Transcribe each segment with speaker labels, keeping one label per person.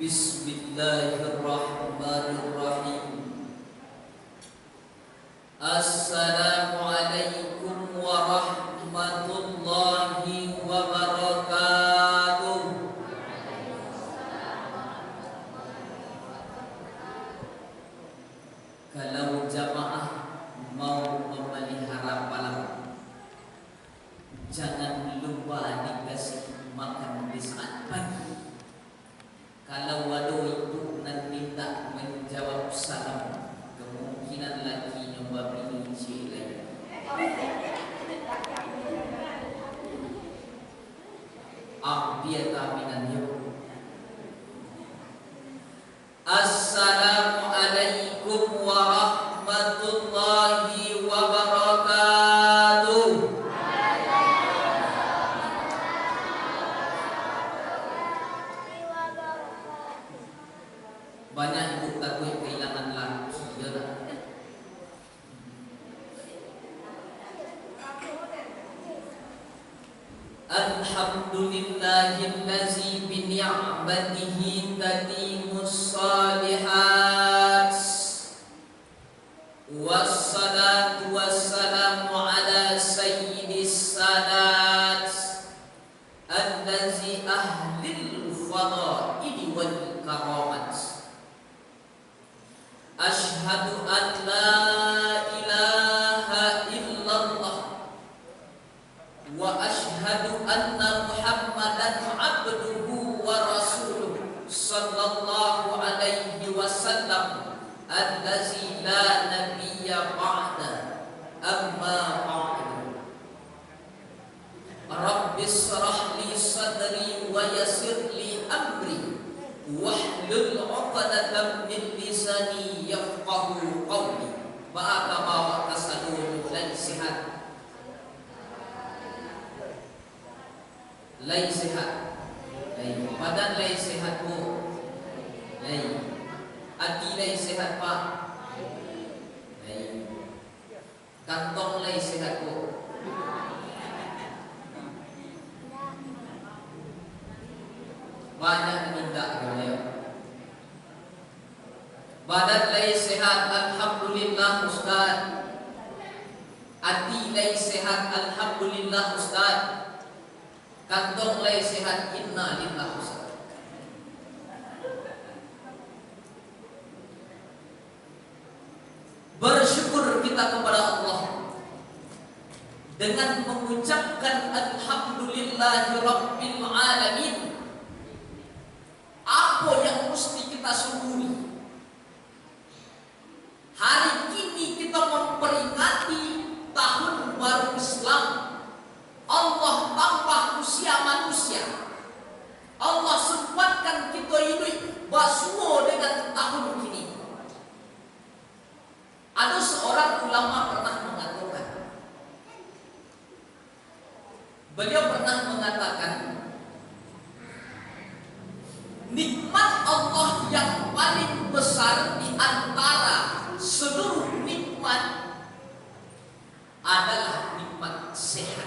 Speaker 1: Bismillahirrahmanirrahim. Assalamualaikum warahmatullahi wabarakatuh. Kalau jamaah mau memelihara palang, jangan lupa dikasih makan di saat pagi. Kalau waduh itu nanti tak menjawab salam, kemungkinan lagi nyoba pilih cilai. Abiyat aminan yuk. Assalamualaikum warahmatullahi wabarakatuh. Banyak ibu takut kehilangan laki, ya tak? Alhamdulillahillazi bi ni'matihi tatimus shalihat. Wassalatu wassalamu ala sayyidis sadat allazi ahlil fadaili wal karamat. Ashhadu an la ilaha illallah wa ashhadu anna Muhammadan abduhu wa rasuluh sallallahu alaihi wasallam allazi la nabiyya ba'da amma ba'du. Rabbi shrah li sadri wa yassir li amri wahlul 'uqdatam min lisani yafqahu qawli. Maka bawa tasadun lain sehat, lain sehat, lain badan lain sehat bu, lain hati lain sehat pak, lain kantong lain sehat bu. Banyak minta beliau. Badan lain sehat, alhamdulillah Ustaz. Hati lain sehat, alhamdulillah Ustaz. Kantong lain sehat, inna lillah Ustaz. Bersyukur kita kepada Allah dengan mengucapkan alhamdulillahi rabbil alamin. Apa yang mesti kita syukuri? Hari ini kita memperingati tahun baru Islam. Allah tambah usia manusia. Allah sempatkan kita hidup bersuara dengan tahun ini. Ada seorang ulama pernah mengatakan, beliau pernah mengatakan, nikmat Allah yang paling besar di antara seluruh nikmat adalah nikmat sehat.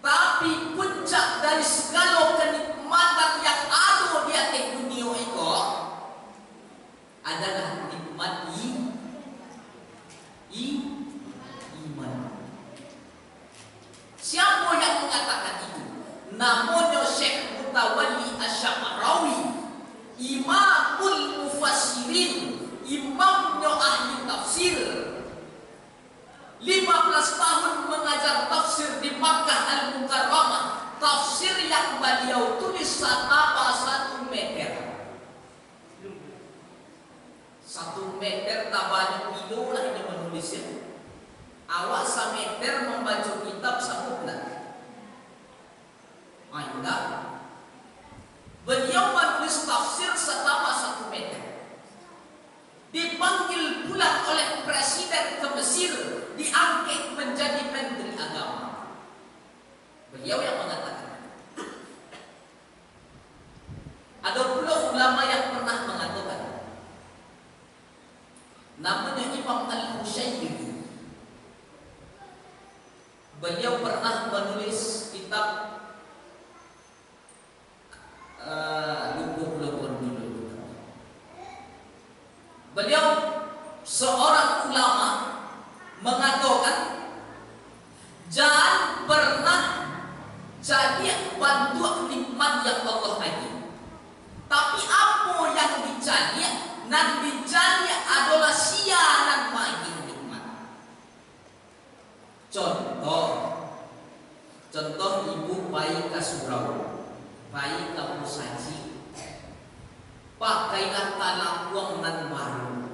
Speaker 1: Tapi puncak dari segala kenikmatan yang ada di atas dunia itu adalah nikmat iman. Siapa yang mengatakan itu? Namanya Syekh Mutawalli Asy-Sya'rawi, Imamul Mufassirin, imamnya ahli tafsir. 15 tahun mengajar tafsir di Makkah Al-Mukarramah. Tafsir yang beliau tulis sampai 1 meter. 1 meter tak banyak kilo lah ini menulisnya. Awak 1 meter membaca kitab sempurna. Enggak. Beliau menulis tafsir selama 1 meter. Dipanggil pula oleh presiden ke Mesir, diangkat menjadi menteri agama. Beliau yang mengatakan. Ada pula ulama yang pernah mengatakan, namanya Imam Al-Husairi. Beliau pernah menulis kitab lubuk-lubuk dulu. Beliau seorang ulama mengatakan jangan pernah jadi bantu nikmat yang Allah bagi. Tapi apa yang dicari dan dicari adalah siaran bagi nikmat. Contoh ibu bayi ke surau, bayi ke musaji, pakailah talakuang nan baru.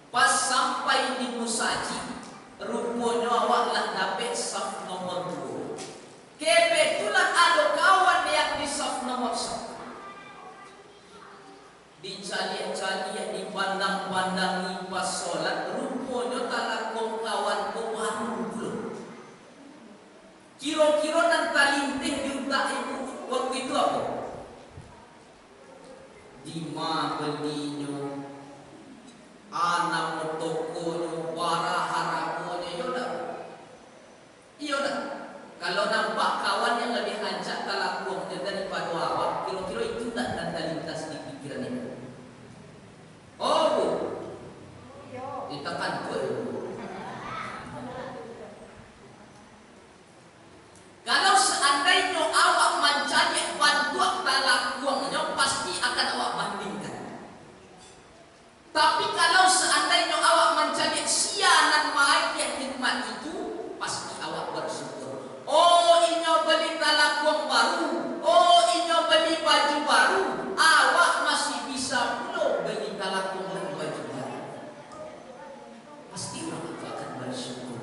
Speaker 1: Pas sampai di musaji, rupanya awaklah dapat saf nomor 2. Kebetulan ada kawan yang di saf nomor 1. Dicari-cari, dipandang-pandangi pas sholat, rupanya talakuang kawan baru belum. Kira-kira nan talintih di utak ibu waktu itu apa? Dima belinya, anak tokonya, para haraponya, iya dah. Kalau nampak kawan yang lebih hancur talakuangnya daripada awak, kira-kira itu tak dan terlintas di pikiran itu. Oh bu, kita kan tu. Kalau seandainya awak mencari bantuan talakuangnya, pasti akan awak bandingkan. Tapi kalau seandainya awak mencari sianan maik yang nikmat itu, pasti awak bersyukur. Oh, ini beli talakuang baru. Oh, ini beli baju baru. Awak masih bisa pula beli talakuang dan baju baru. Pasti orang itu akan bersyukur.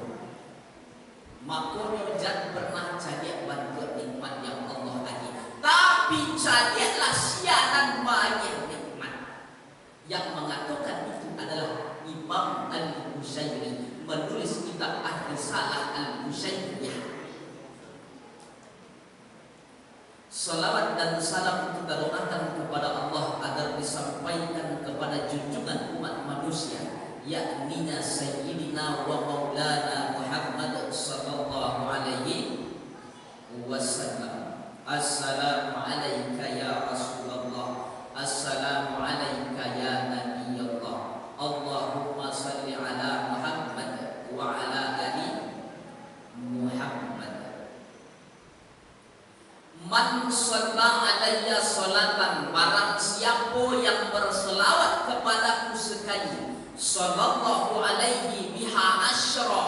Speaker 1: Makanya jangan pernah cari bantuan nikmat yang Allah bagi. Tapi carilah sianan maik yang nikmat. Yang mengatakan itu adalah Imam Al-Busayri, menulis kitab Ar-Risalah Al-Busayriyah. Salawat dan salam kita doakan kepada Allah agar disampaikan kepada junjungan umat manusia, yakni Sayyidina wa Maulana Muhammad sallallahu alaihi wasallam. Assalamu alayka ya Rasulullah. Assalamu alayka ya Nabiyullah. Allahumma salli ala Muhammad wa ala ali Muhammad. Man shalla alayya salatan, barang siapa yang berselawat kepadaku sekali, sallallahu alaihi biha asyra,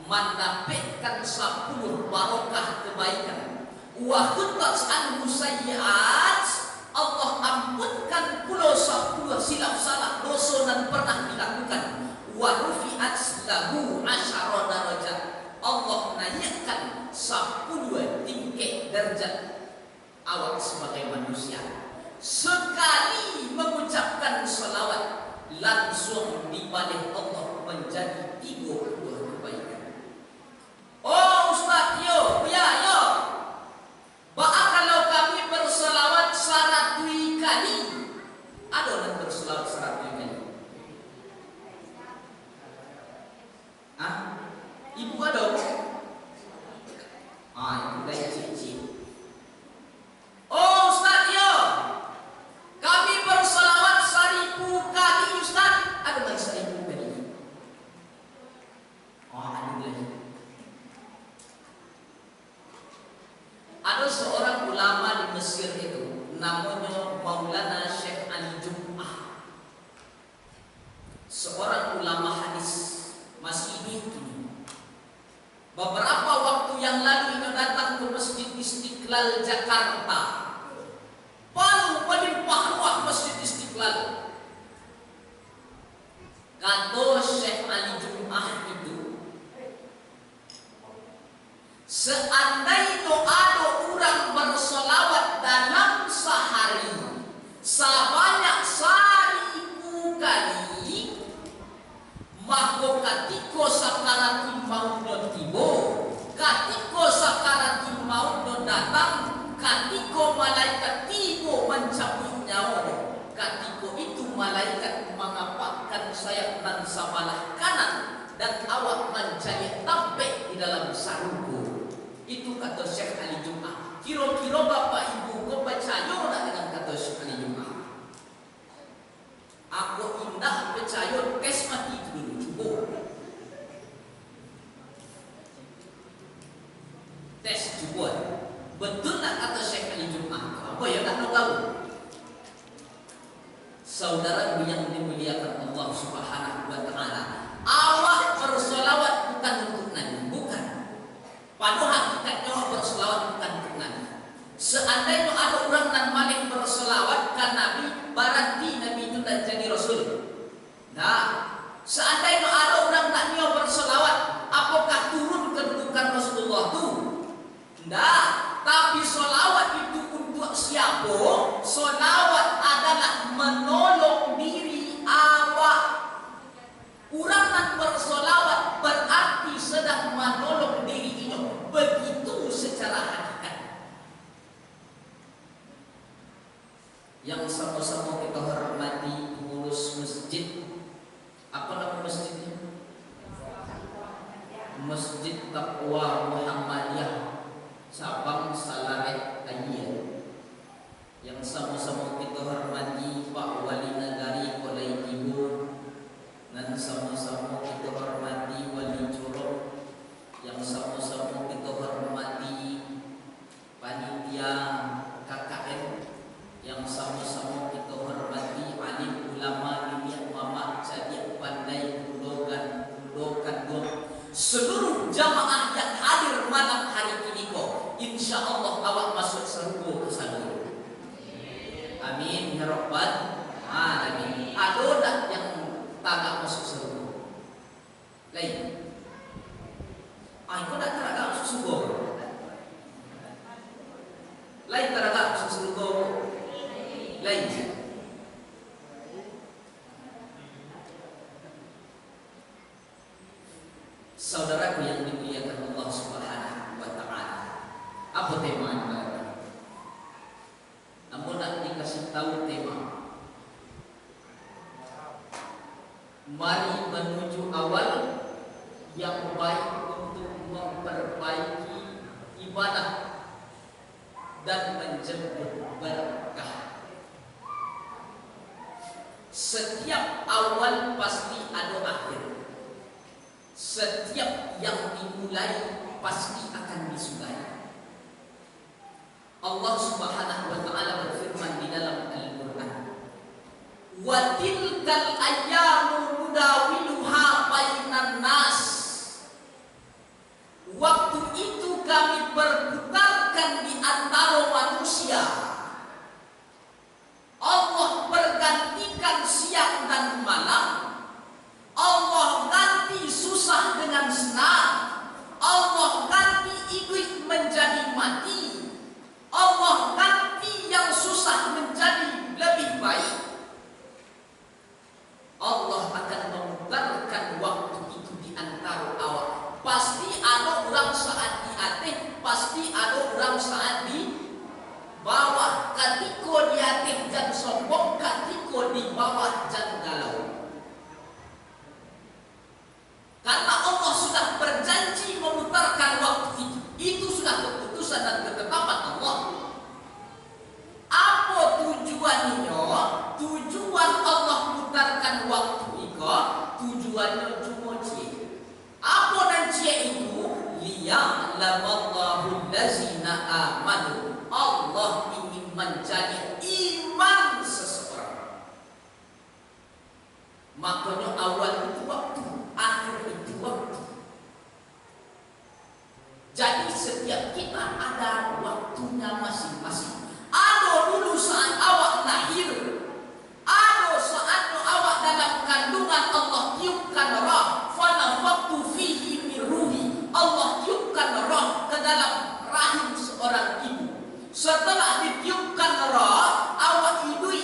Speaker 1: mendapatkan 10 barokah kebaikan. Wa khutat anhu sayyi'at, Allah ampunkan pula 10 silap salah dosa dan pernah dilakukan. Wa rufi'at lahu 10 darajat, Allah naikkan 10 tingkat derajat awak sebagai manusia. Sekali mengucapkan salawat, langsung dibalik Allah menjadi 30 kebaikan. Oh Ustaz, yo, yo. Baak kalau kami berselawat 100 kali, ada orang berselawat 100 kali? Ah, ibu ada? Ibu dah cicit. Oh Ustaz, yo, kami berselawat 1000 kali Ustaz. Ada lagi 1000 kali? Ada lagi. Ada seorang ulama di Mesir itu, namanya Maulana Syekh Ali Jum'ah, seorang ulama hadis, masih hidup. Beberapa waktu yang lalu ia datang ke Masjid Istiqlal Jakarta. Paling parah Masjid Istiqlal. Kata Syekh Ali Jum'ah itu, seandainya ada orang berselawat dalam sehari sebanyak 1000 kali, maka ketika sakaratul maut tiba, ketika sakaratul maut datang, ketika malaikat tiba mencabut nyawa, ketika itu malaikat mengapakkan sayap dan sebelah kanan dan awak mencari tampik di dalam sarungku. Itu kata Syekh Ali Jum'ah. Kira-kira bapak ibu kau percaya tak dengan kata Syekh Ali Jum'ah? Aku indah percaya, tes mati itu dulu, cuba. Tes, cuba. Betul tak kata Syekh Ali Jum'ah? Apa yang tak nak tahu? Saudara yang dimuliakan Allah Subhanahu wa Ta'ala, awak bersolawat bukan untuk Nabi, bukan. Pada hakikatnya awak bersolawat bukan untuk Nabi. Seandainya ada orang yang maling bersolawat kan Nabi, berarti Nabi itu tak jadi Rasul. Nah, seandainya ada orang tak nyo bersolawat, apakah turun kedudukan Rasulullah itu? Nah, tapi solawat itu untuk siapa? Solawat adalah menolong diri awak. Orang yang bersolawat berarti sedang menolong diri ini. Begitu secara hakikat. Yang sama-sama kita hormati pengurus masjid. Apa nama masjidnya? Masjid Taqwa Muhammadiyah Sabang Salaret Ayir. Yang sama-sama kita hormati Pak Wali Negari Kolai Timur, dan sama-sama kita hormati Wali Curug, yang sama-sama kita hormati panitia KKN, yang sama-sama kita hormati alim ulama dunia Muhammad jadi pandai kudokan seluruh jamaah yang hadir malam hari ini kok, insya Allah awak masuk surga ke sana. Amin ya rabbal alamin. Ada tak yang tak masuk surga? Lain. Kau tak teraga masuk surga? Lain teraga masuk surga? Lain. Saudaraku yang dimuliakan Allah Subhanahu wa Ta'ala, apa tema Anda? Namun nak dikasih tahu tema. Mari menuju awal yang baik untuk memperbaiki ibadah dan menjemput berkah. Setiap awal pasti ada akhir. Setiap yang dimulai pasti akan disudahi. Allah Subhanahu wa Ta'ala berfirman di dalam Al-Quran, "Wa tilkal ayyamu nudawiluha bainan nas." Waktu itu kami berputarkan di antara manusia. Allah bergantikan siang dan malam. Allah ganti susah dengan senang. Allah ganti hidup menjadi mati. Allah ganti yang susah menjadi lebih baik. Allah akan memutarkan waktu itu di antara awak. Pasti ada orang saat di atas, pasti ada orang saat di bawah. Ketika di atas jangan sombong, ketika di bawah jangan galau. Karena Allah sudah berjanji memutarkan waktu itu. Itu sudah keputusan dan ketetapan Allah. Apa tujuannya? Tujuan Allah putarkan waktu itu, tujuannya cuma cie. Apa dan cie itu? Liya'lamallahu allazina amanu. Allah ingin menjadi iman seseorang. Makanya awal itu waktu, akhir itu waktu. Jadi setiap kita ada waktunya masing-masing. Ada dulu saat awak lahir, ada saat awak dalam kandungan Allah tiupkan roh, fanafaktu fihi min ruhi. Allah tiupkan roh ke dalam rahim seorang ibu. Setelah ditiupkan roh, awak hidup.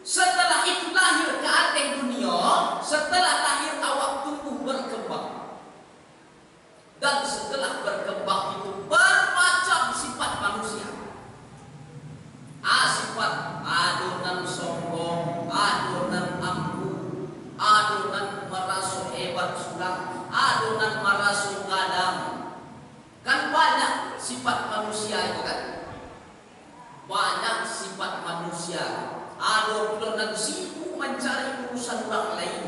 Speaker 1: Setelah itu lahir ke atas dunia. Setelah lahir awak tumbuh berkembang. Dan setelah berkembang itu bermacam sifat manusia. Sifat adonan sombong, adonan ampuh, adonan merasa hebat sulam, adonan merasa gadang. Kan banyak sifat manusia itu kan. urusan orang lain.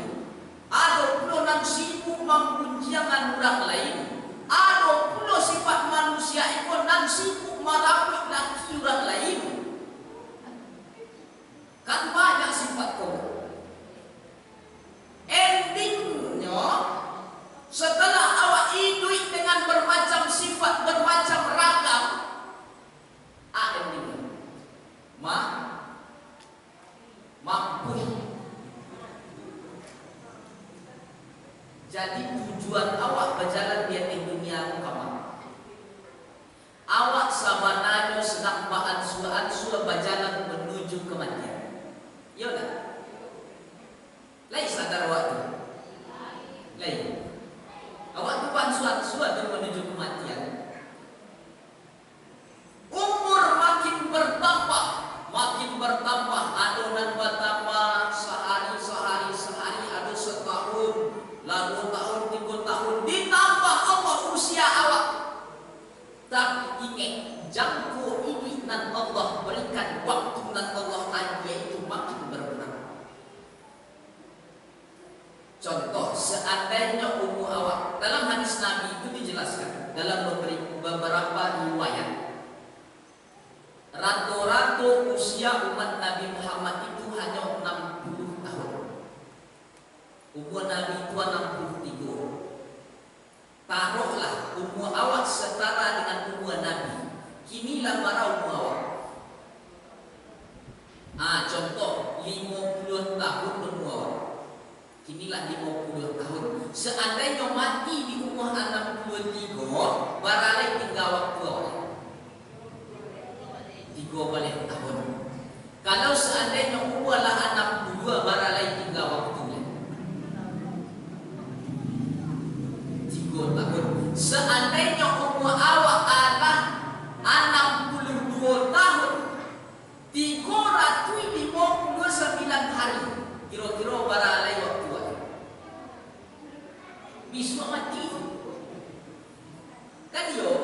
Speaker 1: Ada pula nang sibuk mempunjiakan orang lain. Ada pula sifat manusia itu nang sibuk merapik laki orang lain. Kan banyak sifat kau. Endingnya setelah awak hidup dengan bermacam sifat, bermacam ragam, endingnya mampu. Jadi tujuan awak berjalan di atas dunia kamu. Awak sabananya sedang beransur-ansur berjalan menuju kematian. Ya tak? Lain sadar awak tu. Lain. Awak tu beransur-ansur menuju kematian. Umur makin bertambah, adonan bertambah sehari, ada setahun, lalu tahun, 3 tahun, ditambah Allah usia awak. Tapi ingat, jangkau ini nan Allah berikan, waktu nan Allah tanya itu makin berkurang. Contoh, seandainya umur awak, dalam hadis Nabi itu dijelaskan dalam beberapa riwayat, rata-rata usia umat Nabi Muhammad itu hanya 60 tahun. Umur Nabi itu 63. Taruhlah umur awak setara dengan umur Nabi. Kinilah para umur awak. Contoh 50 tahun umur awak. Kinilah 50 tahun. Seandainya mati di umur 63, baralai tinggal waktu awak 3 tahun. Kalau seandainya umur lah 62, baralai tinggal waktunya 3 tahun. Seandainya umur awak adalah 62 tahun, 359 hari, kira-kira baralai waktu bisa mati. Kan yo,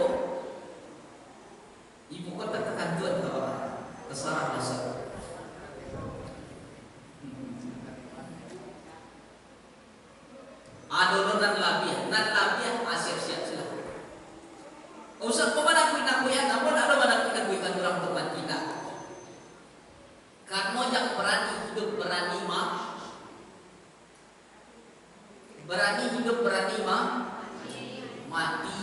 Speaker 1: ibu kota kekanduan terserah masa. Ada nan labiah siap-siap sila. Usah kau mana kui ya, namun ada mana kui kan orang teman kita. Karena yang berani hidup berani mati.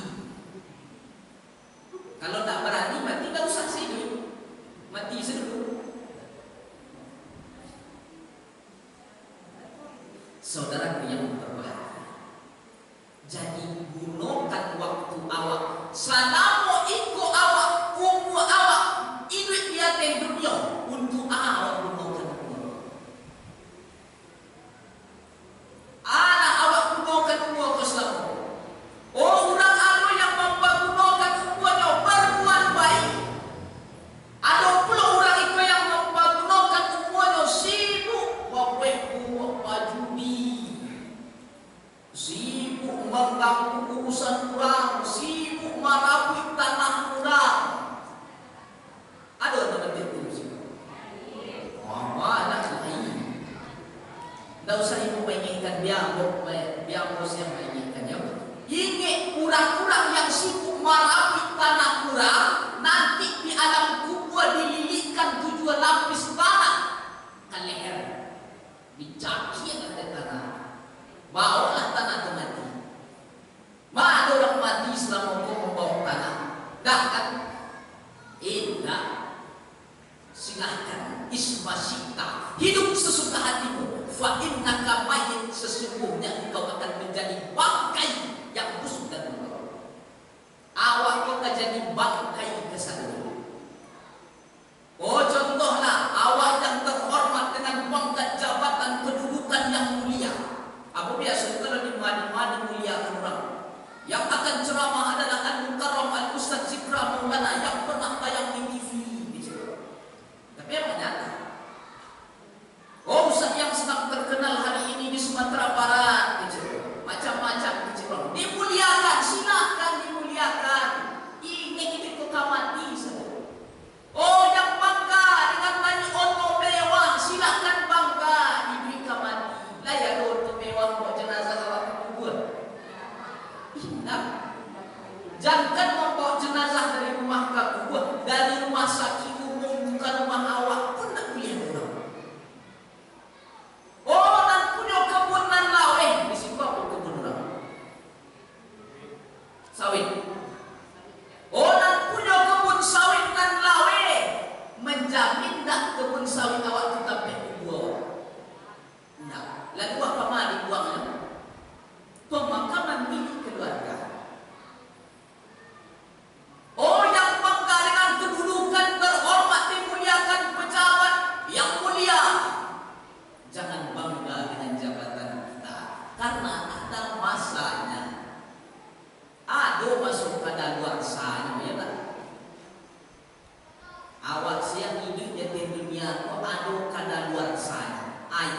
Speaker 1: Kalau tak berani mati, tak usah sini. Mati sedulu. Saudara yang berbahagia, jadi gunakan waktu awak selama ikut awak, umur awak, hidup di atas dunia untuk awak gunakan umur. Anak awak gunakan umur ke selama. Orang ada yang mempergunakan umurnya berbuat baik. Ada pula orang itu yang mempergunakan umurnya sibuk membuat judi, sibuk mengganggu urusan orang, sibuk merapik tanah orang. Ada teman itu sih. Anak lain. Tidak usah ibu menginginkan biar bos yang menginginkannya. Ingat kurang-kurang yang sibuk merapik tanah kurang, nanti di alam kubur dililitkan 7 lapis tanah ke leher, dicakir oleh tanah, bawalah tanah itu mati. Mana orang mati selama kau membawa tanah? Dah kan? Tidak. Silahkan ismasyita, hidup sesuka hatimu. Fa innaka mayyit, sesungguhnya engkau akan menjadi bangkai yang busuk dan kotor. Awak kau akan jadi bangkai ke sana. Oh, contohlah awak yang terhormat dengan pangkat jabatan kedudukan yang mulia. Apa biasa kalau di mana mulia orang. Yang akan ceramah adalah Al-Mukarram Al-Ustaz Zikra Maulana yang pernah tayang di TV. Tapi yang nyata. Oh, Ustaz yang sedang terkenal hari ini di Sumatera Barat, macam-macam orang dimuliakan, silakan dimuliakan. Ingin itu kekamati saja. Oh, yang bangga dengan tanya oto mewah, silakan bangga, diberi kamati.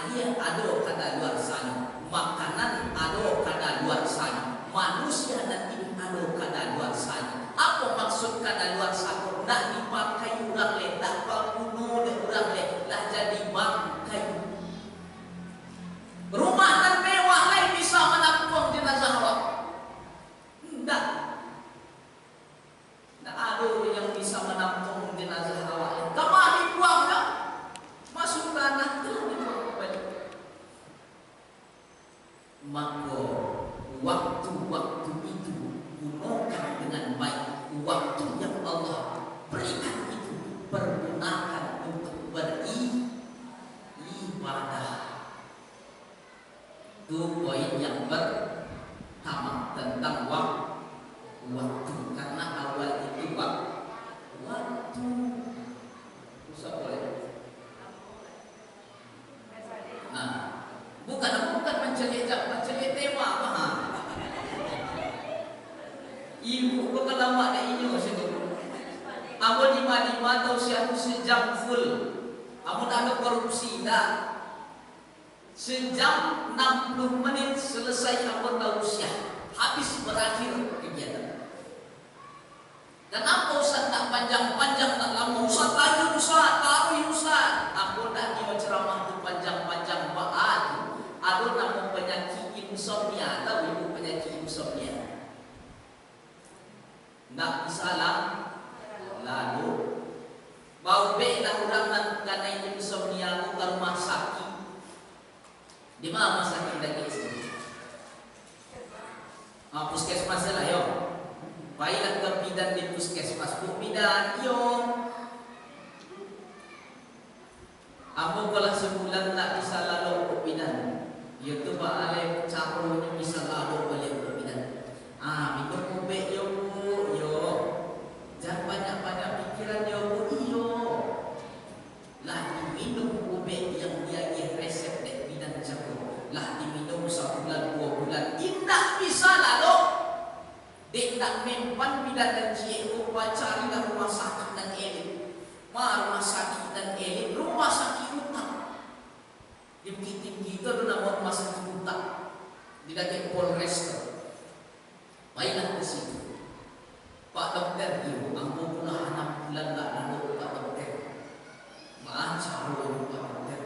Speaker 1: air ada kadaluar sana, makanan ada kadaluar sana, manusia dan ini ada kadaluar sana. Apa maksud kadaluar sana? Nak dipakai orang le, nak banguno de orang le, lah jadi bangkai. Rumah dan mewah lain bisa menampung jenazah awak. Tidak. Tak ada yang bisa menampung jenazah awak. Kamar dibuang tak? Masuk tanah telah dibuang kembali. Maka waktu-waktu itu gunakan dengan baik. Waktu yang Allah berikan itu pergunakan untuk beribadah. Itu poin yang pertama tentang waktu. Karena awal itu waktu usah boleh. Bukan mencari tema apa? Ibu kau kalau mak dah ini macam tu. Amo 5 atau sejam full. Amo tak ada korupsi dah. Sejam 60 menit selesai amo tausiah. Habis berakhir kegiatan. Dan apa Ustaz tak panjang-panjang tak lama? Ustaz lanjut Ustaz, taruh Ustaz. Aku tak dia ceramah tu panjang-panjang baat. Ada nama penyakit insomnia, tahu ibu penyakit insomnia? Tak bisa lalu bau belah orang nak kena insomnia ke rumah sakit. Di mana rumah sakit lagi istri? Puskesmas lah yo. Baiklah ke bidan di puskesmas. Bu bidan yo. Apa kalau sebulan tak bisa lalu ke bidan? Ya tu balik caranya bisa lalu balik ke bidan. Minum kopi yo bu yo. Jangan banyak-banyak pikiran yo bu iyo. Lah diminum kopi yang dia resep dek bidan jago. Lah diminum 1 bulan 2 bulan. Tidak bisa lalu. Dek nak mempan bidan dan cikgu cari dah rumah sakit dan elit. Rumah sakit dan elit, rumah sakit utang. Di Bukit Tinggi itu ada nama rumah sakit utang. Di dekat Polres. Baiklah ke situ. Pak dokter ibu, ambo pula 6 bulan tak lalu Pak dokter. Macam Pak dokter.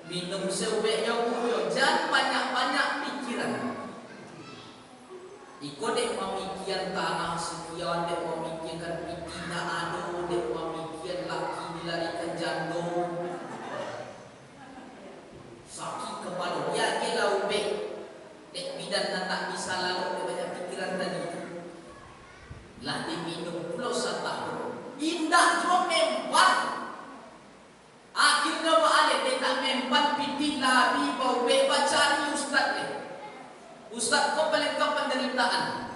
Speaker 1: Minum sebanyak yo, jangan banyak-banyak pikiran. Iko dek memikirkan tanah sekian, dek memikirkan pitina ado, dek memikirkan laki dilarikan jantung. Sakit kepala, ya gila ube. Dek bidan tak bisa lalu, dek banyak pikiran tadi. Lah diminum pulau 1 tahun. Indah juga mempan. Akhirnya balik dek tak mempan pitin labi bau beba cari ustaz dek. Ustaz kau paling kau penderitaan.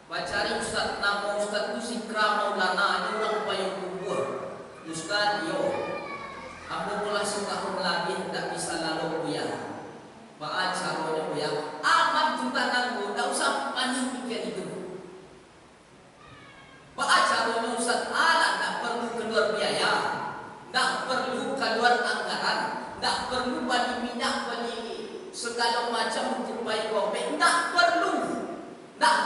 Speaker 1: Bacari ustaz, nama ustaz tu si Kramaulana, ada orang payung kubur. Ustaz yo, aku pula setahun lagi tak bisa lalu buaya. Baca caranya buaya. Aman tu tanganku, tak usah panik pikir itu. Baca caranya ustaz, tak perlu keluar biaya, tak perlu keluar anggaran, tak perlu bagi minyak bagi segala macam untuk bayi kopek. Tak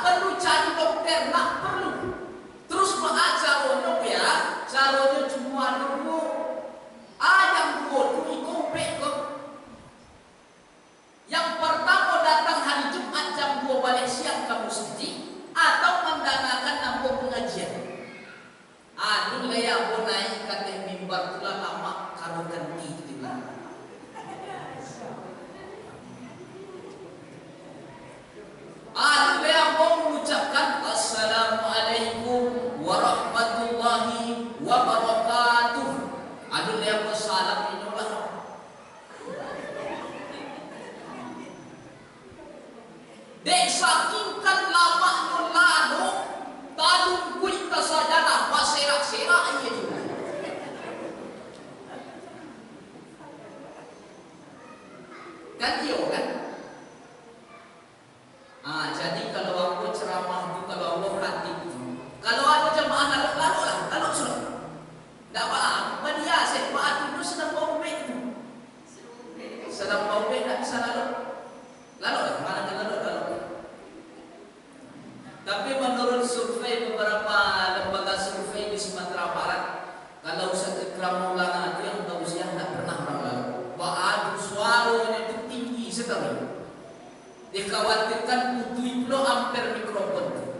Speaker 1: perlu cari dokter, tak perlu. Terus caranya ya, caranya cuma dulu ayam buat kopek kok. Yang pertama datang hari Jumat jam 2 balik siang kamu sendiri, atau mendanakan nambah pengajian. Anu layak naik kata mimbar pula lama kalau ganti di belakang. Ada yang mau mengucapkan Assalamualaikum warahmatullahi wabarakatuh. Ada yang bersalam inilah. Dek sakingkan lama lalu talung kuit tasajana paserak-serak aja juga. Kan iyo kan? Jadi kalau aku ceramah itu, kalau aku hati itu, kalau ada jemaah lalu sudah. Tak apa, dia saya buat itu sedang bawa itu. sedang mau tidak bisa lalu. Lalu mana ke lalu. Tapi menurut survei beberapa lembaga survei di Sumatera Barat, kalau Ustaz Maulana itu yang usia tidak pernah orang lalu. Adu suaranya itu tinggi sekali. Dikhawatirkan putih pula hampir mikrofon.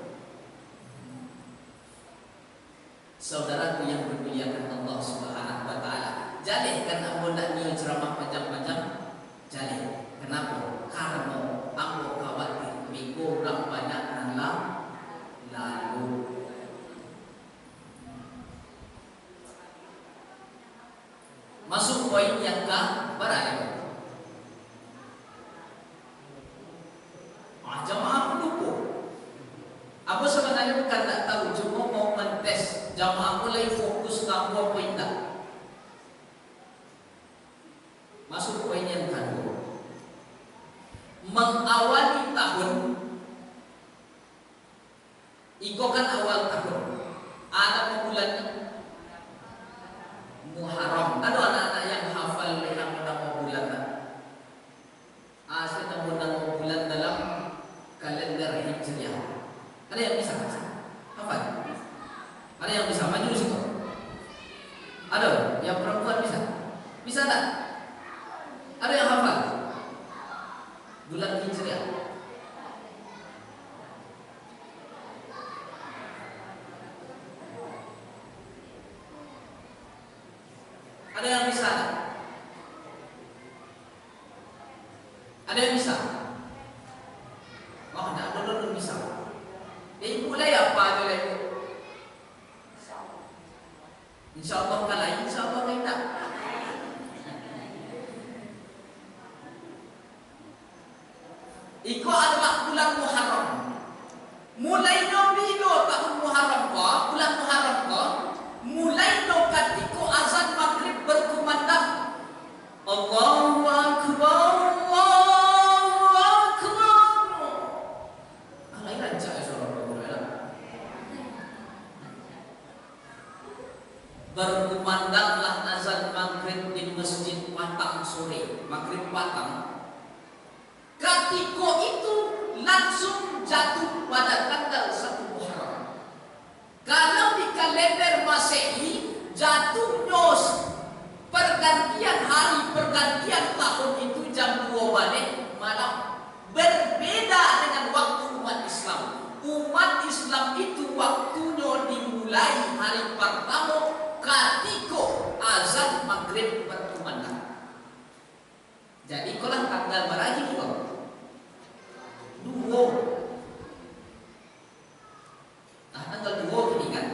Speaker 1: Saudaraku yang dimuliakan Allah Subhanahu wa taala, jalih kan ambo nak niat ceramah macam-macam. Jalih. Kenapa? Karena ambo khawatir minggu orang banyak lalu. Masuk poin yang ke berapa? Jamaah pendukung. Aku sebenarnya bukan tak tahu, cuma mau mentes jamaah mulai fokus ke apa poin tak. Masuk poin yang kedua. Mengawali tahun. Iko kan awal tahun. Ada bulannya Muharram. Ada anak-anak yang hafal nama bulan tak? Saya nama bulan dalam kalender Hijriah. Ada yang bisa hafal? Ada yang bisa maju situ? Ada yang perempuan bisa? Bisa tak? Ada yang hafal? Bulan Hijriah. Ada yang bisa? Ada yang bisa? Oh, tidak ada bisa. Jadi mulai apa aja lagi? Insya Allah kalah, insya Allah tidak. Iko adalah bulan Muharram. Mulai no tahun Muharram ko, bulan Muharram ko, mulai no katiko azan maghrib berkumandang. Allahu Akbar, Allahu Akbar. Alai raja berkumandanglah azan maghrib di masjid Patang sore, maghrib Patang. Ketika itu langsung jatuh pada tanggal 1 Muharram. Kalau di kalender Masehi jatuhnya pergantian hari, pergantian tahun itu jam 2 balik malam. Berbeda dengan waktu umat Islam. Umat Islam itu waktunya dimulai hari pertama ketika azan maghrib berkumandang. Jadi kalau tanggal berapa itu? 2. Nah, tanggal 2 ini kan.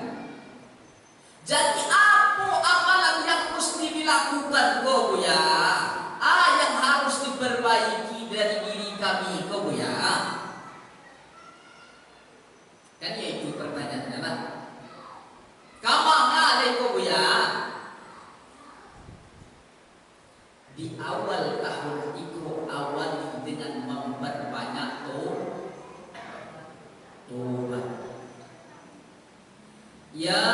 Speaker 1: Jadi apa amalan yang mesti dilakukan kau ya? Yang harus diperbaiki dari diri kami kau ya? Kan yaitu pertanyaannya lah. Kamana ada kau ya? Di awal tahun itu awali dengan memperbanyak tobat. Ya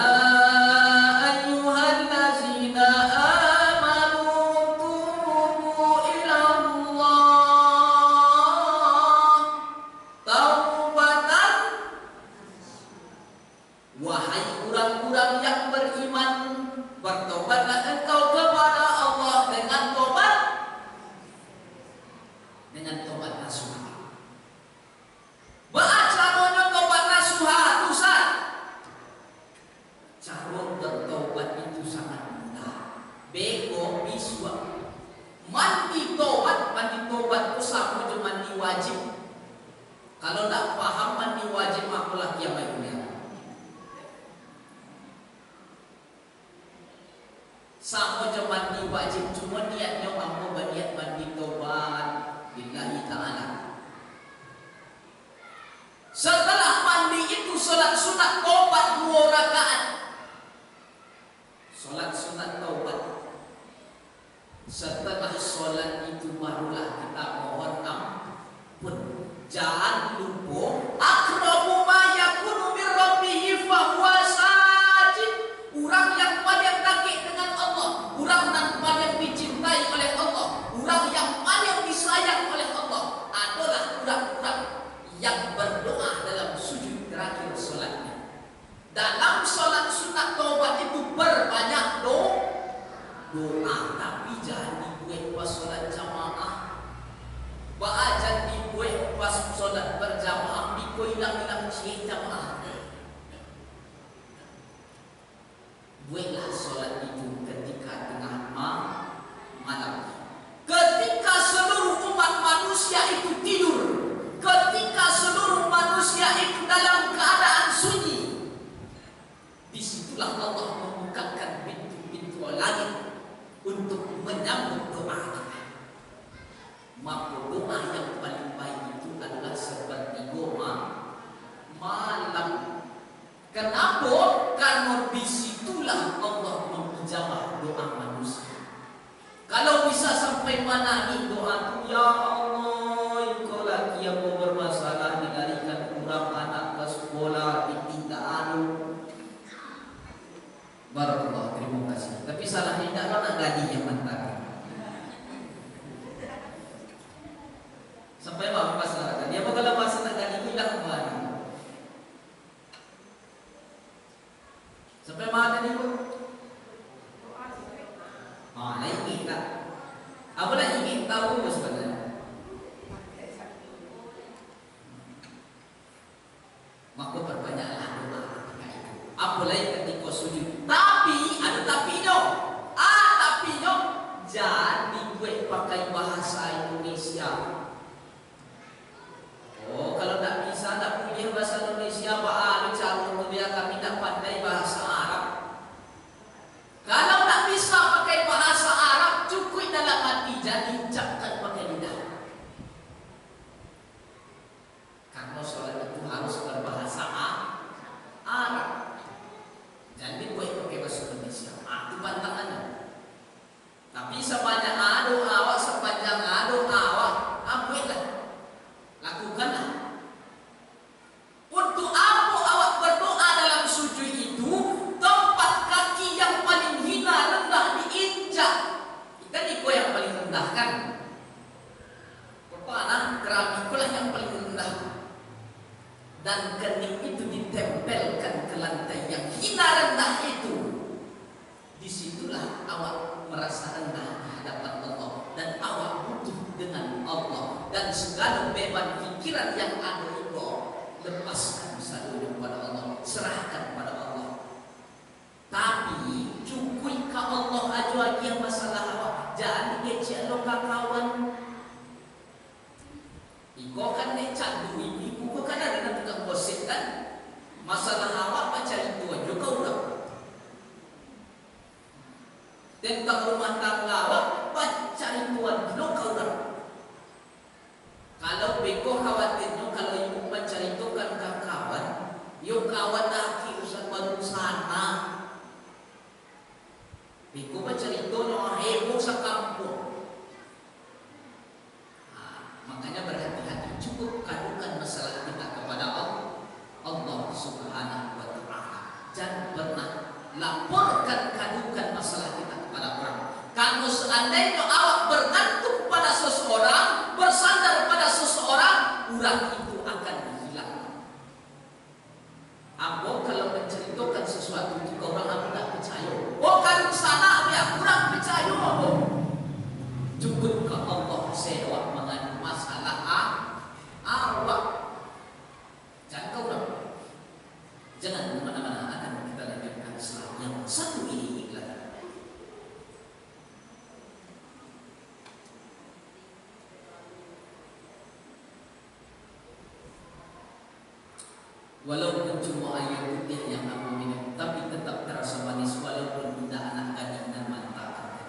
Speaker 1: ayyuhallazina amanu tubu ila Allah taubatan. Wahai orang-orang yang beriman, bertobatlah engkau kepada Allah dengan tobat nasuha. Ba'acaranya tobat nasuha Ustaz. Cara bertobat itu sangat mudah. Bego biswa. Mandi tobat itu sama je mandi wajib. Kalau tak paham mandi wajib akulah kiamat dunia. Sama je mandi wajib, cuma niatnya ambo berniat mandi tobat billahi ta'ala. Setelah mandi itu salat sunat tobat 2 rakaat. Salat sunat tobat. Setelah salat itu barulah kita mohon ampun. Jangan lupa akrabu ma yakunu min rabbih fa huwa sajid. Orang yang paling dekat dengan Allah, orang yang paling dicintai oleh Allah, orang yang doa tapi jangan dibuat pas solat jamaah. Ba'ajan dibuat pas solat berjamaah, dikoi hilang-hilang cik jamaah. Buatlah solat itu ketika tengah malam, ketika seluruh umat manusia itu tidur, ketika seluruh manusia itu dalam keadaan sunyi. Disitulah Allah membukakan pintu-pintu langit untuk menyambut doa kita. Maka doa yang paling baik itu adalah sepertiga malam. Kenapa? Karena disitulah Allah mengijabah doa manusia. Kalau bisa sampai mana nih doa tu, ya Allah, engkau lagi yang mau bermasalah dilarikan kurang anak ke sekolah, ditindak anu. Barakallah, terima kasih. Tapi salah tidak nak gaji yang mentari. Sampai apa masalah? Dia bakal masa nak gaji hilang kemana? Sampai mana ni pun? Ingin tak? Apa nak ingin tahu sebenarnya? Maka perbanyaklah doa ketika itu. Apalagi ketika sujud. Tapi ada tapinya. Tapinya jangan dibuat pakai bahasa Indonesia. Oh, kalau tak bisa, tak punya bahasa Indonesia, cara dia kami tak pandai bahasa Arab. Kalau tak bisa pakai bahasa Arab, cukup dalam hati jadi ucapkan pakai lidah. Karena solat itu harus berbahasa Arab. Jadi boleh pakai bahasa Indonesia. Itu pantangannya. Tapi sepanjang awak, sepanjang awak, ambillah, lakukanlah. Untuk apa awak berdoa dalam sujud itu? Tempat kaki yang paling hina rendah diinjak. Kita niko yang paling rendah kan? Kepala keramik itulah yang paling rendah. Dan kening itu ditempelkan ke lantai yang hina rendah itu. Disitulah awak merasa rendah di hadapan Allah. Dan awak butuh dengan Allah. Dan segala beban pikiran yang ada itu lepaskan seluruhnya kepada Allah, serahkan kepada Allah. Tapi cukup ke Allah aja yang masalah awak. Jangan dikecek lo kawan. Iko kan nek candu ibu kau kan ada tukang gosip kan. Masalah awak baca itu aja kau dah. Tentang rumah tangga awak baca itu aja kau dah. Kalau beko khawatirnya kalau ibu menceritakan ke kawan, yuk kawan laki usaha baru sana. Beko menceritakan heboh sekampung. Makanya berhati-hati, cukup kadukan masalah kita kepada Allah Subhanahu wa Ta'ala. Jangan pernah laporkan kadukan masalah kita kepada orang. Kalau seandainya awak bergantung pada seseorang, bersandar pada seseorang, orang itu akan hilang. Aku kalau menceritakan sesuatu itu ke orang, aku tak percaya. Oh kan sana dia kurang percaya aku. Cukup ke Allah sewa mengandung masalah awak. Jangan kau orang. Jangan kemana-mana, akan kita lanjutkan setelah yang satu ini iklan. Walaupun cuma air putih yang aku minum, tapi tetap terasa manis walaupun tidak anak gading dan mantap.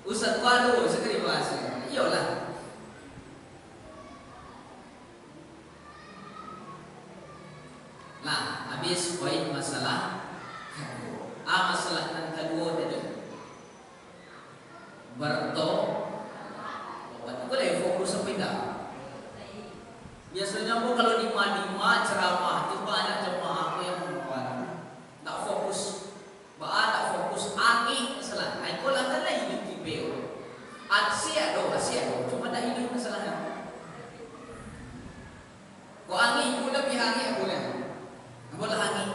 Speaker 1: Ustaz Wado, sekali bahasa. Iyalah. Nah, habis poin masalah kedua. Masalah yang kedua tadi. Bertobat. Kau dah fokus sampai dah. Biasanya aku kalau di Madinah ceramah itu banyak jemaah aku yang tak fokus, tak fokus angin masalah. Aku lah kan lagi di TV. Asia cuma tak ini masalahnya. Kau angin, aku lebih angin aku lah. Aku lah angin.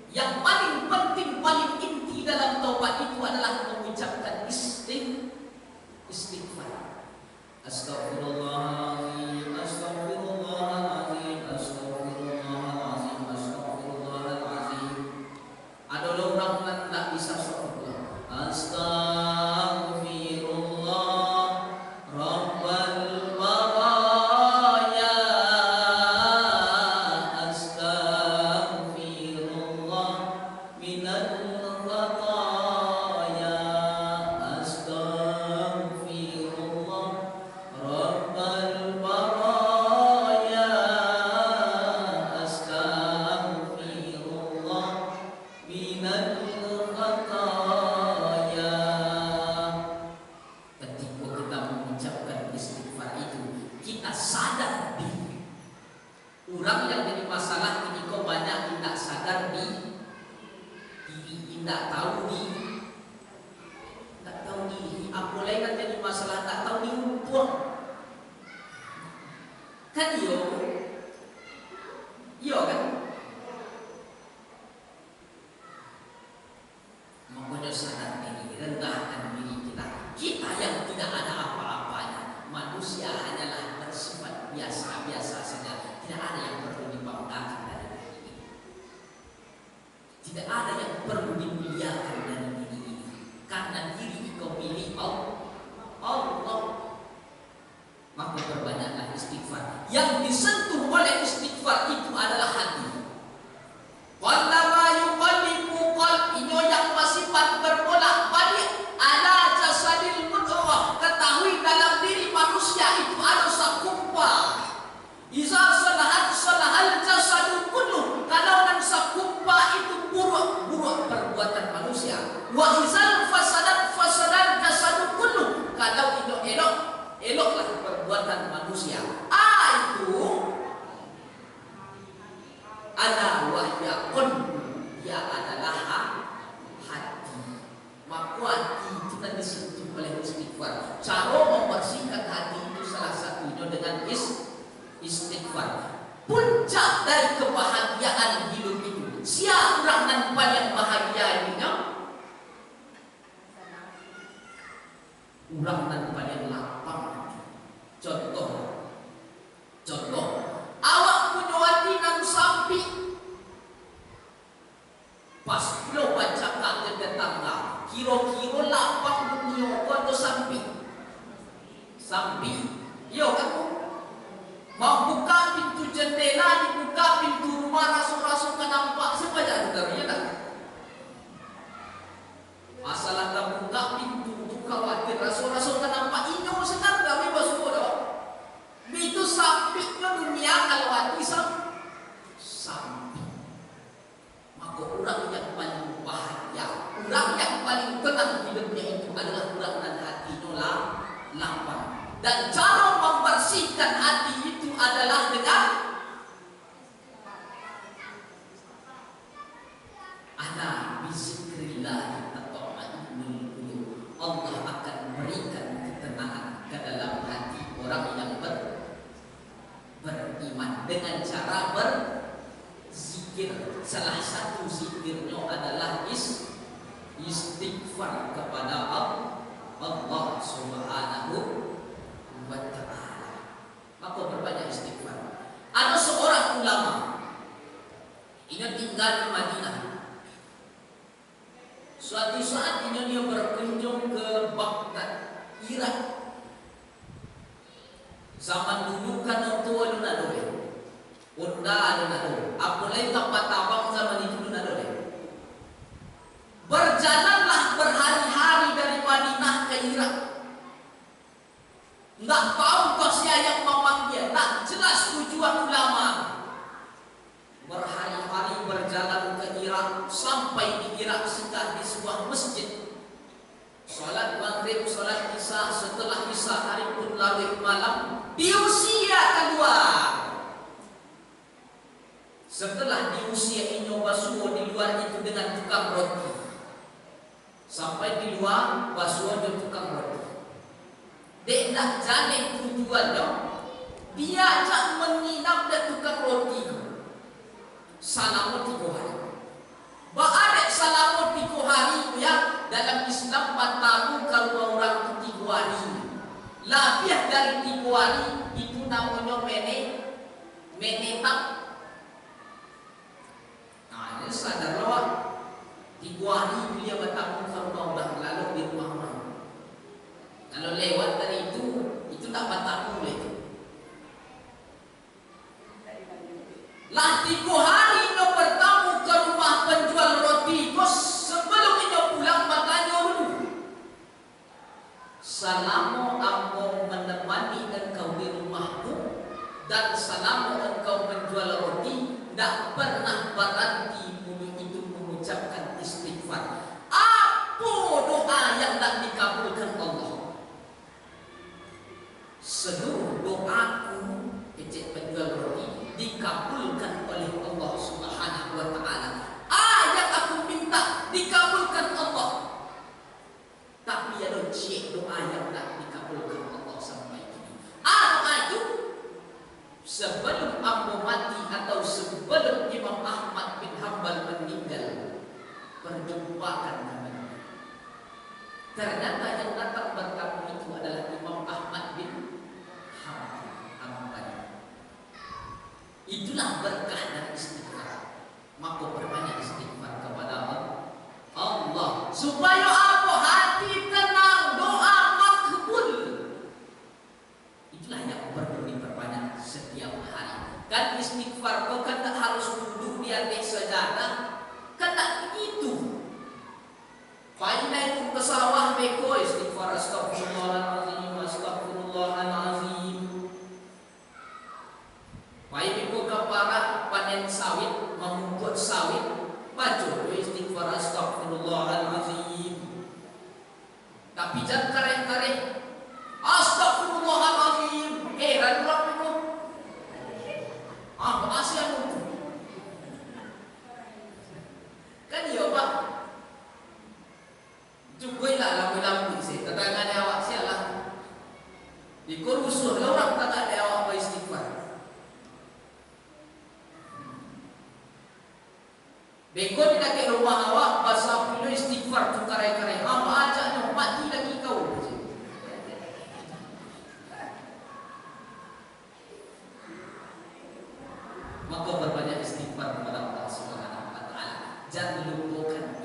Speaker 1: Yang paling penting, paling inti dalam taubat itu adalah mengucapkan istighfar. Astagfirullahaladzim, astagfirullahaladzim, astagfirullahaladzim, astagfirullahaladzim. Ada orang yang tak bisa astagfirullah. Astagfirullah Rabbal baraya, astagfirullah minal khataya, astagfirullah Rabbal baraya, astagfirullah minal khataya. Ketika kita mengucapkan istighfar itu, kita sadar diri. Orang yang jadi masalah ini kok banyak tidak sadar diri, tidak tahu diri, tak tahu diri. Apa lain kan jadi masalah, tak tahu diri pun. Kan yo kan. Makanya sadar diri, rendahkan diri kita. Kita yang tidak ada apa-apanya, manusia hanyalah bersifat biasa-biasa saja. Tidak ada yang perlu dibanggakan dari diri ini. Tidak ada yang perlu dimuliakan dari diri ini. Karena diri kau milik Allah. Maka perbanyaklah istighfar. Yang disentuh oleh istighfar itu adalah hati. Qallama yuqallibu qalbinya yang bersifat berbolak-balik ala jasadil mudghah. Ketahui dalam diri manusia itu ada sakumpal. Iza salahat salahal jasadu kulluh. Kalau dan sakumpal itu buruk perbuatan manusia. Wa izal fasadat jasadu kulluh. Kalau itu eloklah perbuatan manusia. Itu ala wahya qalbu, dia adalah hati. Maka hati itu kan disentuh oleh istighfar. Cara membersihkan hati itu salah satunya dengan istighfar. Puncak dari kebahagiaan hidup itu, siapa orang yang paling bahagia ini? Orang yang paling lapang. Contoh, awak punya hati nan sampai pas lo baca kata tetangga, kira-kira lapang dunia kau tu sampai, yo kamu mau buka pintu jendela, dibuka pintu rumah, rasul-rasul kan nampak siapa yang ada ya kan? Asal anda buka pintu tu khawatir rasul-rasul kan nampak inyo senang kami basuh doh. Itu sampingnya dunia kalau hati samping. Maka orang yang paling bahagia, orang yang paling tenang hidupnya itu adalah orang dan hatinya lapang. Dan cara membersihkan hati itu adalah dengan ana bizikrillah tatma'innul qulub. Allah akan berikan ketenangan ke dalam hati orang yang beriman dengan cara berzikir. Salah satu zikirnya adalah istighfar kepada Allah Subhanahu wa ta'ala. Maka berbanyak istighfar. Ada seorang ulama ini tinggal di Madinah. Suatu saat ini dia berkunjung ke Baghdad, Irak. Zaman dulu kan orang tua dulu Unda ada apalagi tempat tabang zaman itu dulu ada. Berjalanlah berhari-hari dari Madinah ke Irak. Nggak tahu kosnya yang memanggil, tak jelas tujuan ulama. Berhari-hari berjalan ke Irak, sampai di Irak singgah di sebuah masjid. Salat maghrib, salat isya, setelah isya hari pun larut malam. Di usia kedua, setelah di usia ini basuh di luar itu dengan tukang roti. Sampai di luar basuh dengan tukang roti. Dia nak jalan tujuan dong. Dia ajak menginap dan tukang roti. Selama 3 hari. dalam Islam matamu kalau orang 3 hari. Lebih dari 3 hari itu namanya menetap. Nah, ini sadar loh. 3 hari dia bertamu kalau orang lalu di rumah orang. Kalau lewat dari itu tak bertamu lagi. Lah 3 hari dia bertamu ke rumah penjual roti. Kos sebelum dia pulang bertanya dulu. Selama aku menemani engkau di rumahmu dan selama engkau menjual roti, tidak pernah berhenti mulut itu mengucapkan istighfar. Apa doa yang tak dikabulkan Allah? Seluruh doaku kecil penjual roti dikabulkan oleh Allah Subhanahu wa taala. Yang aku minta dikabulkan Allah. Tapi ada cik doa yang tak dikabulkan Allah sampai kini. Doa itu sebelum aku mati atau sebelum Imam Ahmad bin Hanbal meninggal, perjumpakan namanya. Ternyata yang datang bertamu itu adalah Imam Ahmad bin Hanbal. Itulah berkah dari istighfar. Maka perbanyak istighfar kepada Allah supaya apa? Hati tenang, doa makbul. Itulah yang perlu diperbanyak setiap hari. Kan istighfar kau kan tak harus duduk di atas sejadah. Kan tak begitu. Fa'inna itu ke sawah beko istighfar astagfirullahaladzim, astagfirullahaladzim. Fa'in beko ke parah panen sawit, memumput sawit, baca istighfar astagfirullahaladzim. Tapi jangan karek-karek astagfirullahaladzim. Radulah itu. Makasih aku. Kan iya Pak. Cukuplah lampu-lampu sih. Tetangga awak sialah. Di kursuh orang tak ada awak istighfar. Beko tidak ke rumah awak bahasa puluh istighfar tu karai-karai. Ajaknya mati lagi kau. Maka berbanyak istighfar kepada Allah Subhanahu wa taala. Jangan lupakan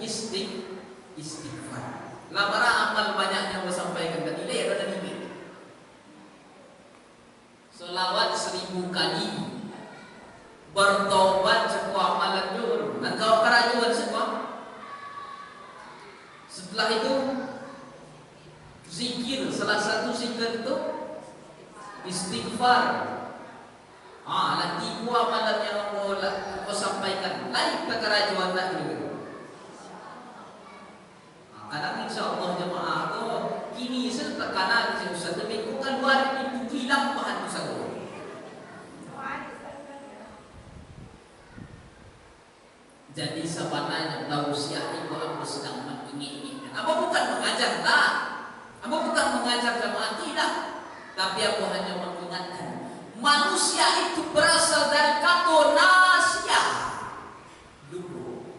Speaker 1: istighfar. Lamara amal banyak yang disampaikan tadi ada dan ini. Selawat 1000 kali. Bertobat sebuah amalan dulu. Engkau kerajuan semua. Setelah itu zikir, salah satu zikir itu istighfar. Nanti buah malam yang kau sampaikan lain kekerajuan tak dulu. Kadang insya Allah jemaah kau kini serta kanan Ustaz tapi kau kan luar itu hilang bahan Ustaz. Jadi sebenarnya tausiah itu aku sedang menginginkan. Apa bukan mengajar tak? Apa bukan mengajar jemaah tidak? Tapi aku hanya mengingatkan. Manusia itu berasal dari kata nasia dulu.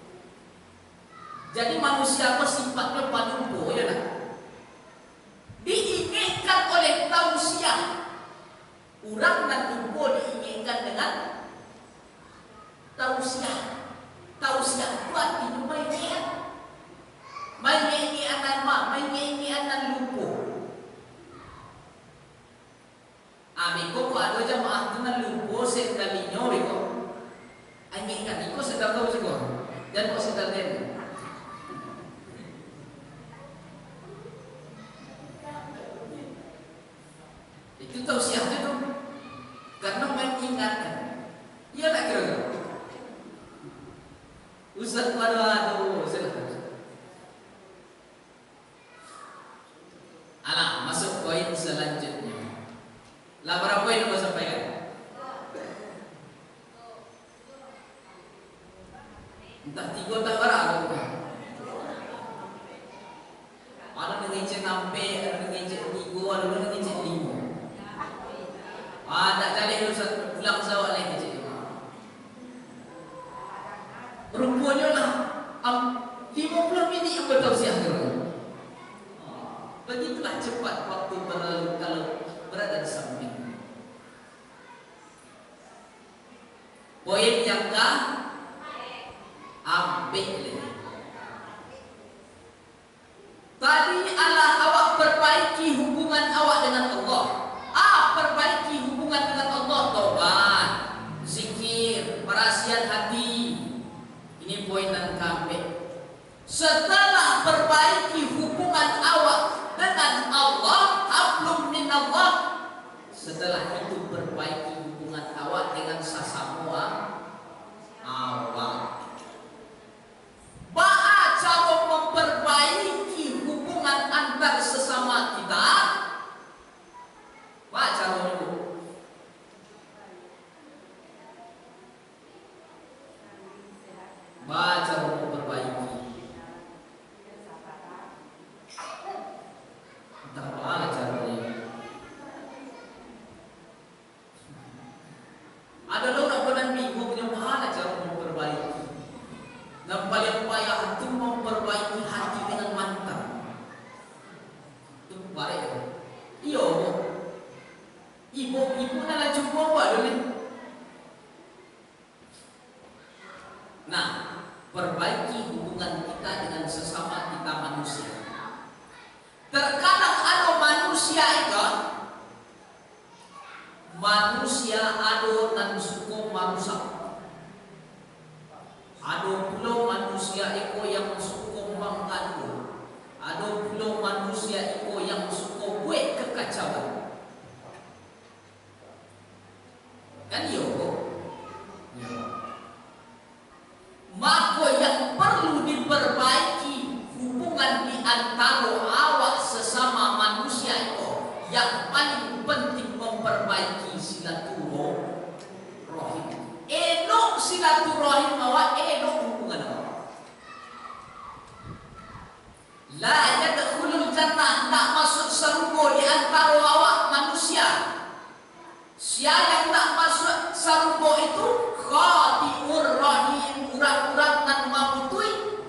Speaker 1: Jadi manusia apa sifatnya panumpo, ya tak? Diinginkan oleh tausiah. Orang dan lumpo diinginkan dengan tausiah. Tausiah itu artinya mainnya anak mak, mainnya anak lumpo. Amiko ko ada jamaah tu na lupo sa dalinyo riko. Ay may kaniko sa daw siguro. Dan po sa dalin. Itu tahu siapa itu? Karena mengingatkan. Iya tak kira? Ustaz waduh, Alah, masuk poin selanjutnya. Lah berapa poin mau sampaikan? Entah 3 tak berapa. Ada yang ngecek sampai, ada yang ngecek 3, ada yang ngecek 5. Tak jadi Ustaz pulang sawak lagi ngecek 5. Rupanya lah 50 minit yang bertausiah. Itulah cepat waktu berlalu kalau berada di samping. Poin yang ambil tadi adalah awak perbaiki hubungan awak dengan Allah. Perbaiki hubungan dengan Allah, taubat, zikir, perhatian hati. Ini poin yang keempat. Setelah perbaiki hubungan awak dengan Allah, hablum minallah, setelah itu perbaiki hubungan awak dengan sesama awak. Cara memperbaiki hubungan antar sesama kita. Cara itu. Cara memperbaiki. Entah apa caranya. Ada orang pernah bingung bagaimana cara memperbaiki. Dan paling payah itu memperbaiki hati dengan mantan. Itu baik. Iyo. Ibu adalah jumpa dulu. Nah, perbaiki hubungan kita dengan sesama kita manusia. Terkadang ada manusia itu ada dan suku manusia. Ada pula manusia itu yang suku mengadu. Ada pula manusia itu yang suku buat kekacauan. Kan yo. Maka yang perlu diperbaiki hubungan di antara awak sesama manusia itu, yang paling penting memperbaiki silaturahim. Elok silaturahim awak, elok hubungan awak. La yadkhulul jannah, tak masuk surga di antara awak manusia. Siapa yang tak masuk surga itu khati'ur rahim, urang-urang dan mabutui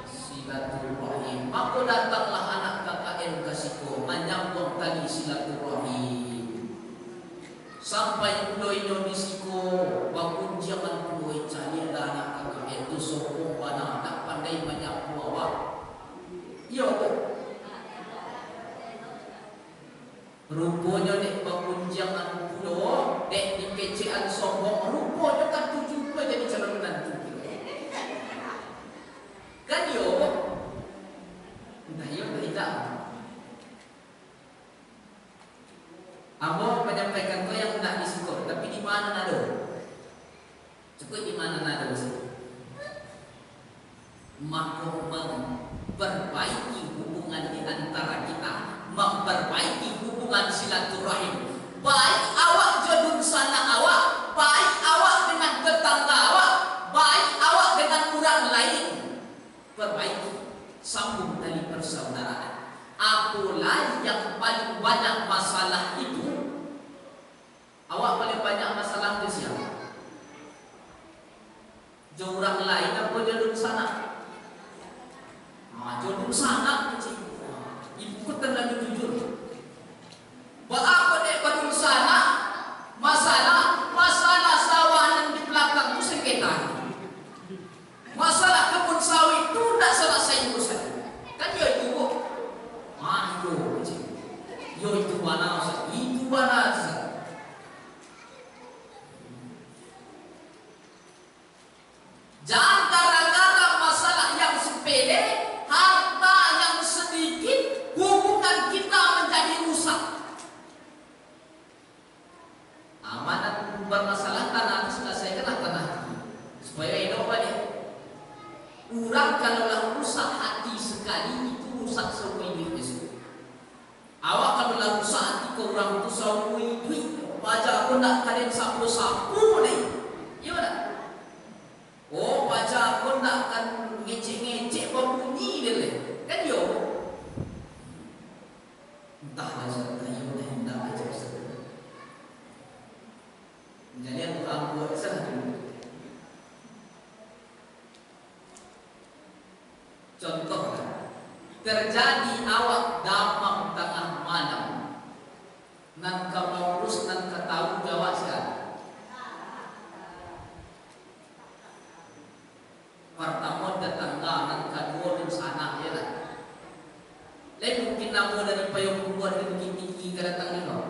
Speaker 1: silaturahim. Maka datanglah anak KKN Kasiko menyambung tali silaturahim. Sampai pulau Indonesiako bangun jangan pulau cari ada anak KKN itu sokong mana tak pandai banyak awak. Iya tu. Rupanya dek bangun jangan pulau dek di kecean sombong. Rupanya kan tujuh pula jadi calon menantu. Kan yo. Entah yo tidak. Amo menyampaikan kau yang tidak disyukur, tapi di mana nado? Cukup di mana nado sih? Maka memperbaiki hubungan di antara kita, memperbaiki hubungan silaturahim. Baik awak jodun sana awak, baik awak dengan tetangga awak, baik awak dengan orang lain. Perbaiki, sambung tali persaudaraan. Apalah yang paling banyak masalah itu? Awak paling banyak masalah itu siapa? Jauh orang lain apa jodun sana? Jodun sana kecil. Ibu kita lagi jujur. Apa dek jodun sana? Masalah sawahan di belakang itu sengketa. Masalah kebun sawit itu tidak selesai urusan. Kan yo itu kok. Yo itu mana Ustaz? Itu mana Ustaz? Jangan gara-gara masalah yang sepele, harta yang sedikit, hubungan kita menjadi rusak. Amanat bermasalah tanah selesaikanlah tanah supaya hidup balik. Urang kalaulah rusak hati sekali itu rusak semua hidup itu. Awak kalaulah rusak hati ke orang itu semua hidup. Baca aku nak kalian sapu-sapu nih. Iya tak? Oh, baca aku nak akan ngecek-ngecek berbunyi dia. Kan yo. Entahlah saya tanya dah hendak baca Ustaz. Jadi aku buat salah dulu. Contohlah terjadi awak damang tengah malam nan kamaurus nan ketahu jawab siapa pertama tetangga nan kedua dan sana ya lah. Lain mungkin nama dari payung kubuat yang tinggi ke datang ni kau.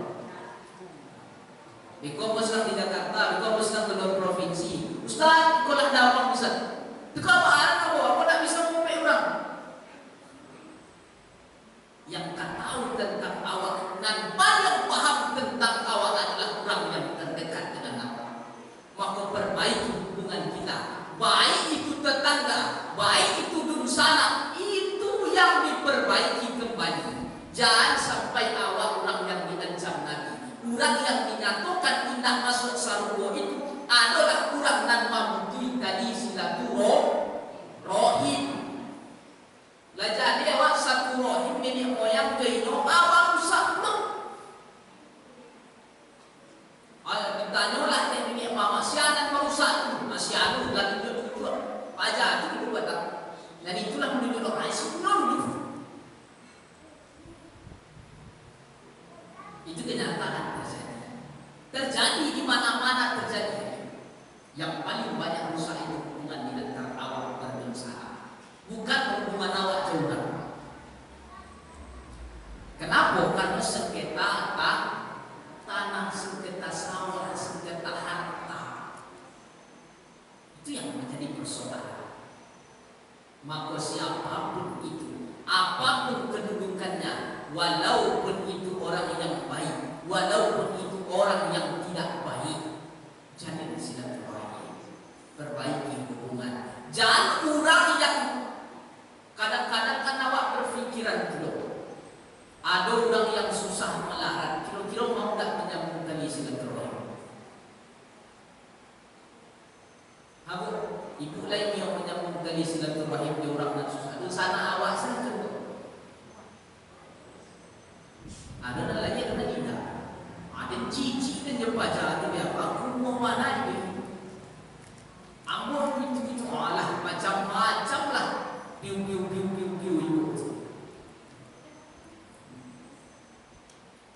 Speaker 1: Iko musnah di Jakarta, iko musnah ke luar provinsi. Ustaz, iko lah dapat bisa. Teka apa kau? Aku tak bisa ngomong orang. Yang tak tahu tentang awak dan paling paham tentang awak adalah orang yang terdekat dengan awak. Maka perbaiki hubungan kita. Baik itu tetangga, baik itu dunsana, itu yang diperbaiki kembali. Jangan sampai awak orang yang diancam Nabi, orang yang dinyatakan tidak masuk surga itu adalah orang yang memuji tadi silaturahim. Lah jadi awak satu rahim ini moyang keino awak rusak no. Ayo ditanyalah ini mama sianan merusak masih anu lagi duduk aja itu dulu batang. Dan itulah menunjuk orang sebelum dulu. Itu kenyataan terjadi di mana-mana terjadi. Yang paling banyak rusak itu hubungan di antara awak berbangsa, bukan hubungan awak dengan. Kenapa? Karena sengketa tanah, sengketa sawah, sengketa harta. Itu yang menjadi persoalan. Maka siapapun itu, apapun kedudukannya, walaupun itu orang yang baik, walaupun itu orang yang tidak baik, jangan silaturahim, perbaiki hubungan. Jangan orang yang kadang-kadang kan awak berfikiran dulu. Ada orang yang susah melarang, kira-kira mau tak menyambung tali silaturahim. Aku ibu lain yang menyambung tali silaturahim di orang yang susah. Di sana awak saja. Ada lagi yang tidak. Ada cici dan jepaja ada apa? Aku mau mana ini? Amor itu alah macam-macam lah. Piu.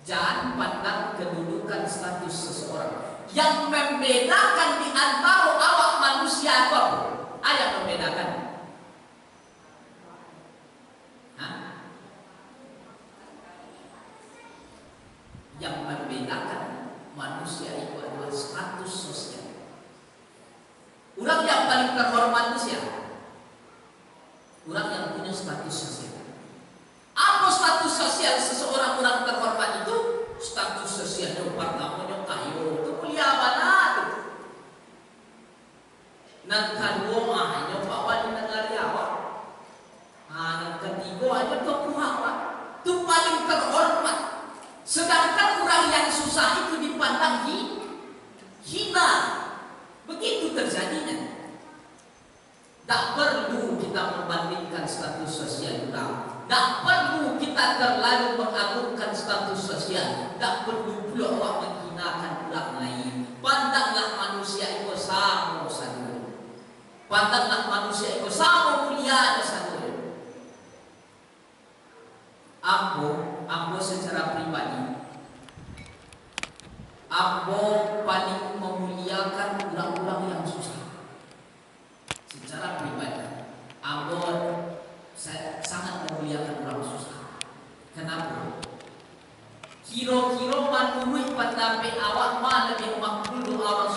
Speaker 1: Jangan pandang kedudukan status seseorang. Yang membedakan di antara awak manusia apa? Yang membedakan. Yang membedakan manusia itu adalah status sosial. Orang yang paling terhormat itu siapa? Orang yang punya status sosial. Apa status sosial seseorang orang terhormat itu? Status sosial yang pertama yang kayu, itu kuliah mana tu? Nan kedua hanya bawa di negara awak. Nan ketiga hanya tokoh awak. Itu paling terhormat. Sedangkan orang yang susah itu dipandang hina. Begitu terjadinya. Tak perlu kita membandingkan status sosial orang. Tak perlu kita terlalu mengagungkan status sosial. Tak perlu pula awak menghinakan orang lain. Pandanglah manusia itu sama saja. Pandanglah manusia itu sama mulia saja. Aku secara pribadi, aku paling memuliakan orang-orang yang susah. Secara pribadi, aku sangat memuliakan orang susah. Kenapa? Kira-kira manurut pendapat awak mana lebih makbul orang